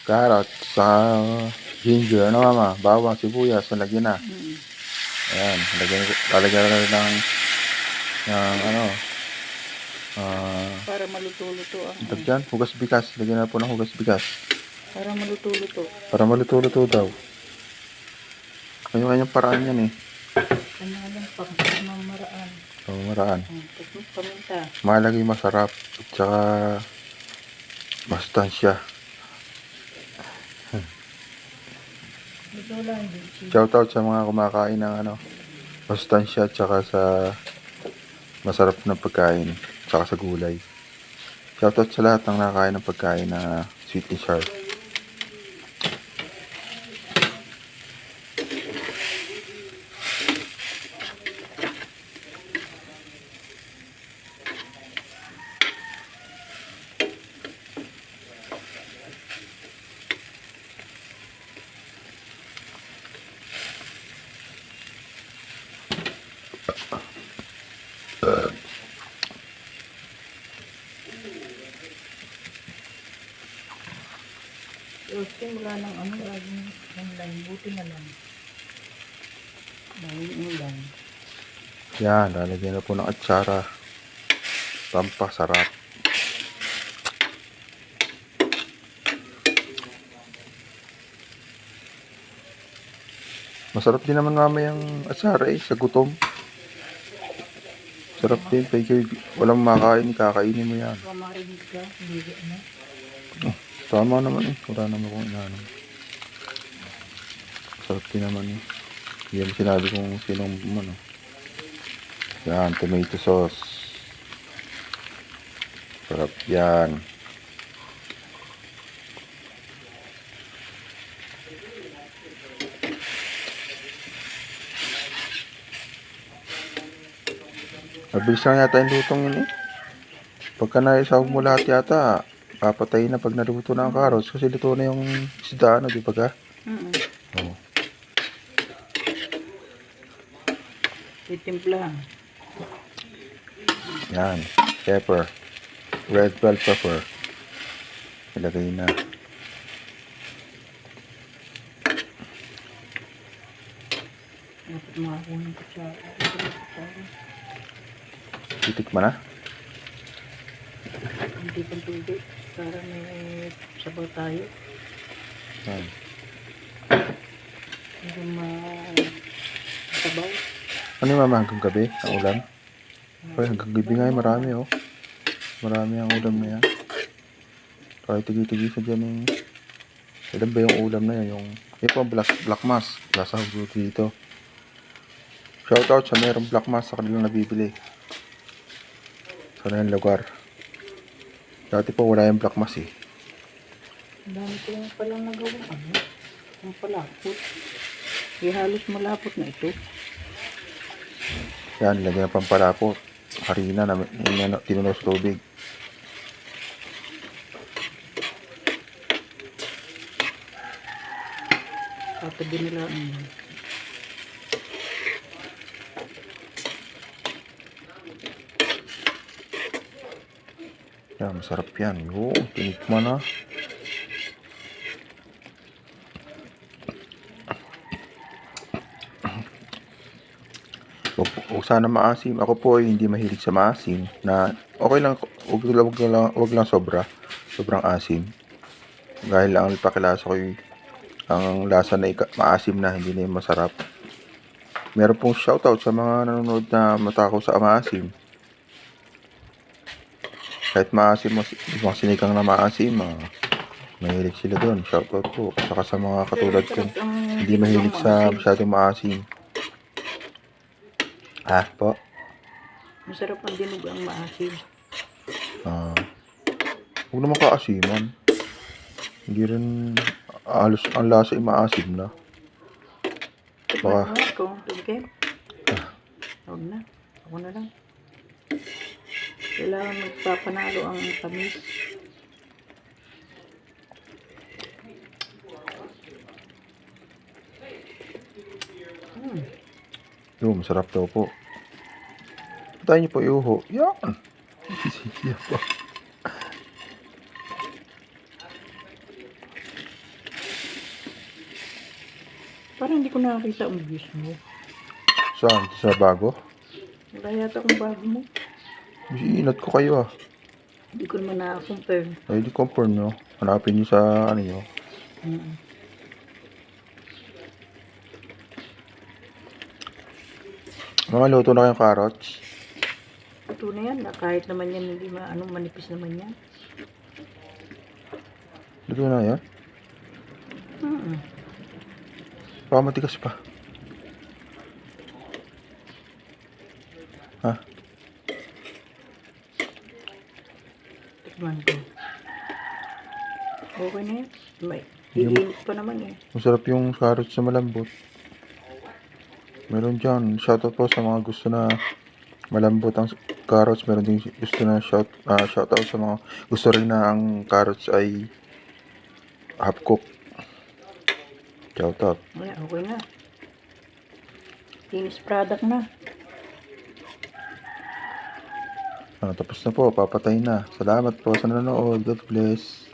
carrot, sa ginger, ano mama, bawang, sibuyas, nalagyan na. Ayan, lalagyan na rin ng ano, Para maluto-luto ang dyan, hugas bigas, lagyan na po ng hugas bigas. para maluto-luto. Para maluto-luto daw. Kanya-kanyang paraan yan eh. Kanya lang pagmamaraan. Pamamaraan. Paminta. Malagay masarap, at saka mastansya. Ito lang. Shoutout sa mga kumakain ng ano, mastansya, at saka sa masarap na pagkain, at saka sa gulay. Shoutout sa lahat ng nakakain ng pagkain na sweet and sharp. Kasi wala nang ano, laging online. Buti na lang. Laging ulan. Yan, lalagyan na po ng atsara. Pampasarap. Masarap din naman mamayang atsara eh, sa gutom. Sarap din, kaya walang makain, kakainin mo yan. Baka marinig ka, hindi na. Tama naman eh, wala naman kung inaano. Sarap din naman eh. Hindi naman sinabi kung sinong ano. Yan, tomato sauce. Sarap yan. Mabilis lang yata yung lutong yun eh. Pagka naisawag mo lahat yata, papatay na pag naluto na ang carrots kasi luto na yung isda, ano, di ba ka? Oo. Titimplahan. Yan, pepper. Red bell pepper. Ilagay na. Dapat makakuha ng kutsara. Titikman na. Hindi pang tubig. Para may sabaw tayo. Yan. Hindi sabaw. Ano yung mama hanggang gabi? Ang ulam? Ay, hanggang gabi nga yung marami oh. Marami ang ulam na yan. Kahit tigi-tigi sa dyan eh. Ilan ba yung ulam na yan? Yung po ang black mass. Lasa ko dito. Shoutout sa merong black mass sa kanilang nabibili. Sa kanilang lugar. Dati po wala yung black mass eh. Ang dami ko yung palang nagawa. Ano? Ang palapot. Halos malapot na ito. Yan, lagyan ng pampalapot. Harina na tinunaw sa tubig. Tatabi nila. Yan, masarap yan. Yung, tinikman na. Huwag sana maasim. Ako po ay hindi mahilig sa maasim. Na okay lang, wag lang sobra. Sobrang asim. Dahil ang pakilasa ko ang lasa na maasim na, hindi na yung masarap. Meron pong shoutout sa mga nanonood na matakaw sa maasim. Kahit maasim, mga sinigang na maasim, mahilig sila doon. Shoutout po. Saka sa mga katulad ko, hindi mahilig sa masyadong maasim. Ah, po. Masarap ang dinog ang maasim. Huwag naman kaasiman. Hindi rin halos ang lasa ay maasim na. Baka, Ikaw, okay? Huwag na. Ako na lang. Kailangan magpapanalo ang tamis. yung masarap daw po. Patayin niyo po iuho. Yan. Sisiya pa. Parang hindi ko nakakita ang views mo. Saan? Sa bago? Wala yata kung bago mo. Inat ko kayo ah. Hindi ko naman na-compare. Ay, di compare nyo. Hanapin nyo sa ano nyo. Mm. Mga luto na kayong carrots. Ito na yan. Kahit naman yan, hindi manipis naman yan. Luto na yan. Mm. Baka matigas pa. Ha? Tikman ko. Okay na yan. May Hindi mo- iinit pa naman eh. Masarap yung carrots na malambot. Meron dyan. Shoutout po sa mga gusto na malambot ang carrots. Meron din gusto na shoutout sa mga gusto rin na ang carrots ay half cook. Shoutout. Wala, okay na. Finished product na. Tapos na po. Papatay na. Salamat po sa nanonood. God bless.